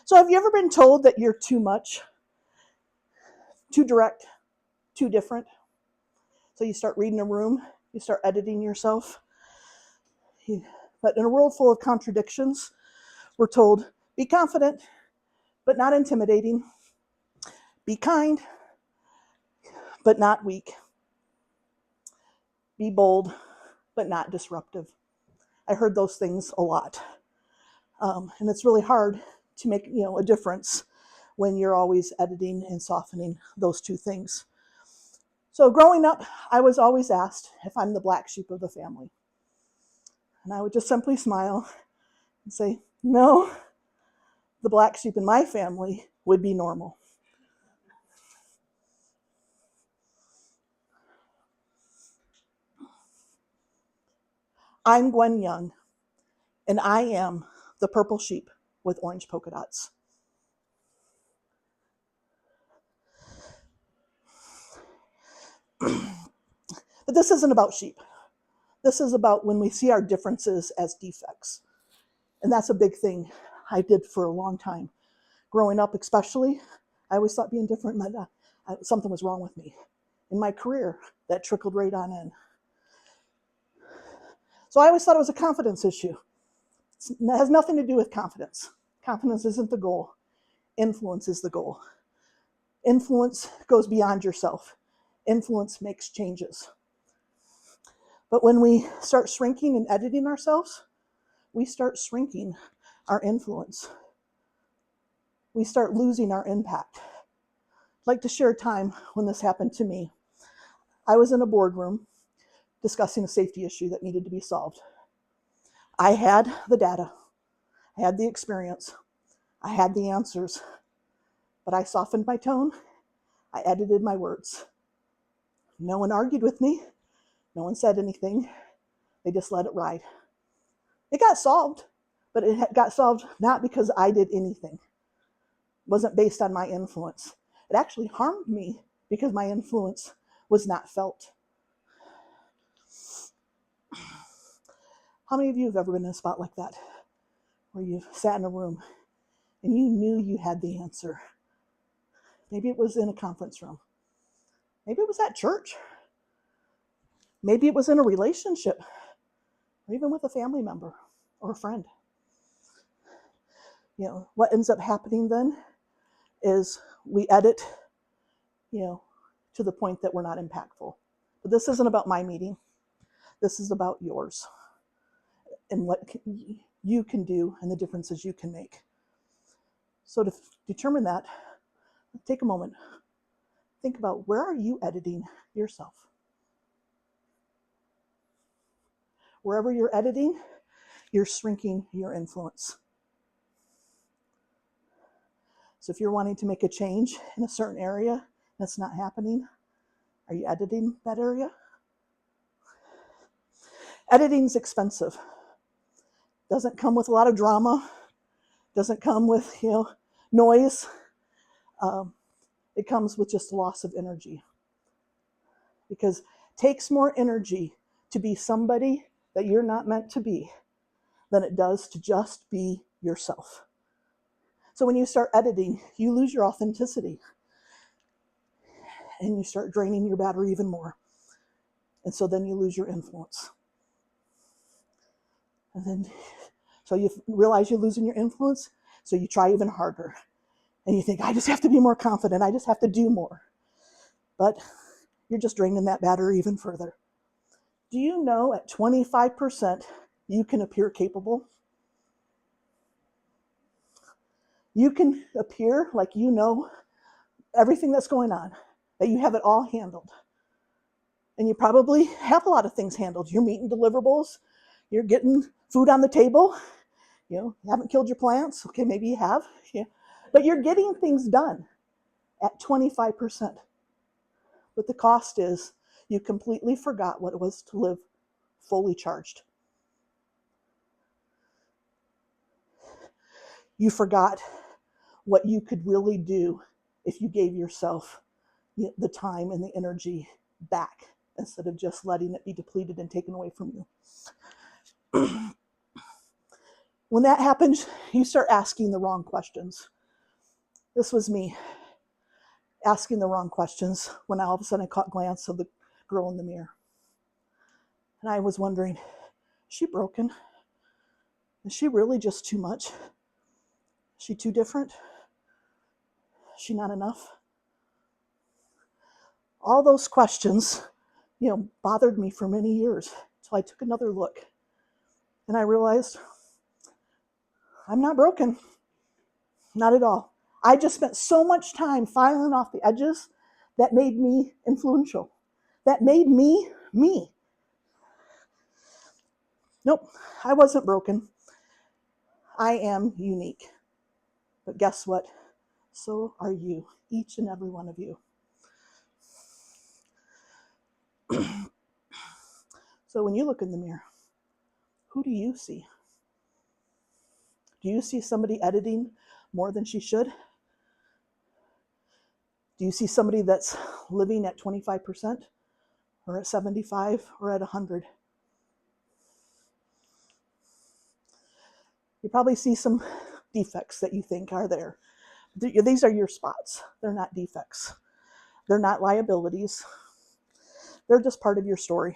So have you ever been told that you're too much, too direct, too different? So you start reading a room, you start editing yourself. But in a world full of contradictions, we're told, be confident, but not intimidating. Be kind, but not weak. Be bold, but not disruptive. I heard those things a lot. And it's really hard to make a difference when you're always editing and softening those two things. So growing up, I was always asked if I'm the black sheep of the family. And I would just simply smile and say, no, the black sheep in my family would be normal. I'm Gwen Young, and I am the purple sheep with orange polka dots. But this isn't about sheep. This is about when we see our differences as defects. And that's a big thing I did for a long time. Growing up especially, I always thought being different meant something was wrong with me. In my career, that trickled right on in. So I always thought it was a confidence issue. It has nothing to do with confidence. Confidence isn't the goal. Influence is the goal. Influence goes beyond yourself. Influence makes changes. But when we start shrinking and editing ourselves, we start shrinking our influence. We start losing our impact. I'd like to share a time when this happened to me. I was in a boardroom discussing a safety issue that needed to be solved. I had the data, I had the experience, I had the answers, but I softened my tone, I edited my words. No one argued with me, no one said anything, they just let it ride. It got solved, but it got solved not because I did anything. It wasn't based on my influence. It actually harmed me because my influence was not felt. How many of you have ever been in a spot like that, where you've sat in a room and you knew you had the answer? Maybe it was in a conference room. Maybe it was at church. Maybe it was in a relationship, or even with a family member or a friend. What ends up happening then is we edit, to the point that we're not impactful. But this isn't about my meeting. This is about yours and what you can do and the differences you can make. So to determine that, take a moment. Think about, where are you editing yourself? Wherever you're editing, you're shrinking your influence. So if you're wanting to make a change in a certain area that's not happening, are you editing that area? Editing's expensive. Doesn't come with a lot of drama. Doesn't come with, noise. It comes with just loss of energy. Because it takes more energy to be somebody that you're not meant to be than it does to just be yourself. So when you start editing, you lose your authenticity. And you start draining your battery even more. And so then you lose your influence. And then, so you realize you're losing your influence, so you try even harder. And you think, I just have to be more confident, I just have to do more. But you're just draining that battery even further. Do you know at 25% you can appear capable? You can appear like you know everything that's going on, that you have it all handled. And you probably have a lot of things handled. You're meeting deliverables, you're getting food on the table, you haven't killed your plants. Okay, maybe you have, but you're getting things done at 25%. But the cost is you completely forgot what it was to live fully charged. You forgot what you could really do if you gave yourself the time and the energy back, instead of just letting it be depleted and taken away from you. When that happens, you start asking the wrong questions. This was me asking the wrong questions when all of a sudden I caught a glance of the girl in the mirror. And I was wondering, is she broken? Is she really just too much? Is she too different? Is she not enough? All those questions, bothered me for many years. So I took another look and I realized I'm not broken. Not at all. I just spent so much time filing off the edges that made me influential. That made me me. Nope, I wasn't broken. I am unique. But guess what? So are you, each and every one of you. So when you look in the mirror, who do you see? Do you see somebody editing more than she should? Do you see somebody that's living at 25% or at 75 or at 100? You probably see some defects that you think are there. These are your spots. They're not defects. They're not liabilities. They're just part of your story.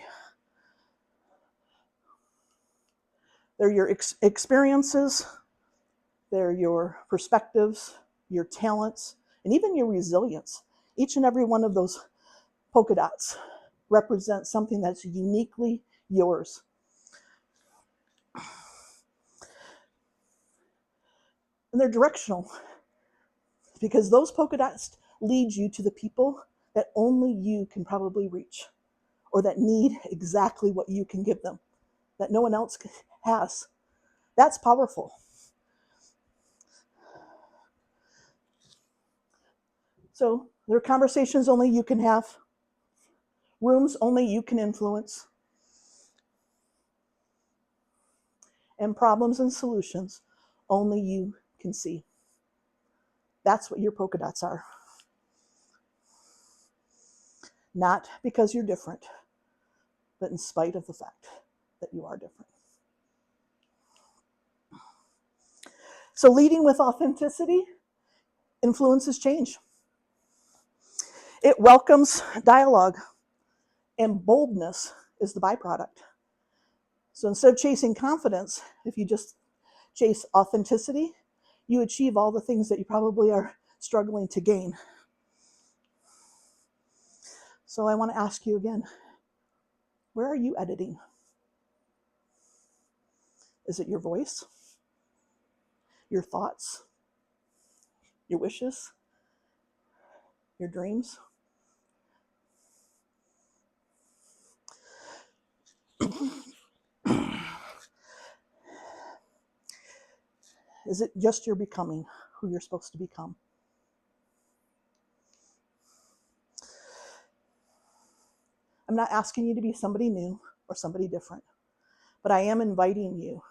They're your experiences. They're your perspectives, your talents, and even your resilience. Each and every one of those polka dots represents something that's uniquely yours. And they're directional because those polka dots lead you to the people that only you can probably reach, or that need exactly what you can give them, that no one else has. That's powerful. So there are conversations only you can have, rooms only you can influence, and problems and solutions only you can see. That's what your polka dots are. Not because you're different, but in spite of the fact that you are different. So leading with authenticity influences change. It welcomes dialogue, and boldness is the byproduct. So instead of chasing confidence, if you just chase authenticity, you achieve all the things that you probably are struggling to gain. So I want to ask you again, where are you editing? Is it your voice? Your thoughts? Your wishes? Your dreams? Is it just your becoming who you're supposed to become? I'm not asking you to be somebody new or somebody different, but I am inviting you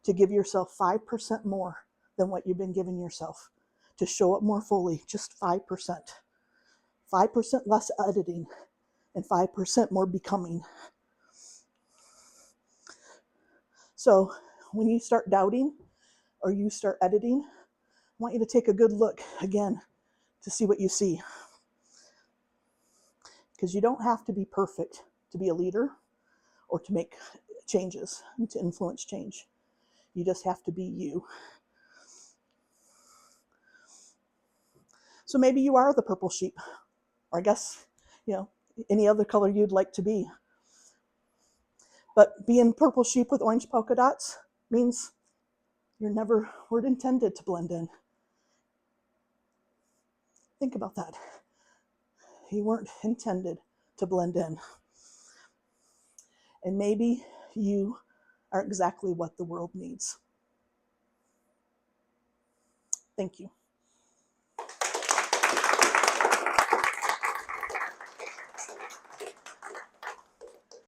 to give yourself 5% more than what you've been giving yourself, to show up more fully, just 5%. 5% less editing and 5% more becoming. So when you start doubting or you start editing, I want you to take a good look again to see what you see. Because you don't have to be perfect to be a leader or to make changes and to influence change. You just have to be you. So maybe you are the purple sheep, or I guess, any other color you'd like to be. But being purple sheep with orange polka dots means you never were intended to blend in. Think about that. You weren't intended to blend in. And maybe you are exactly what the world needs. Thank you.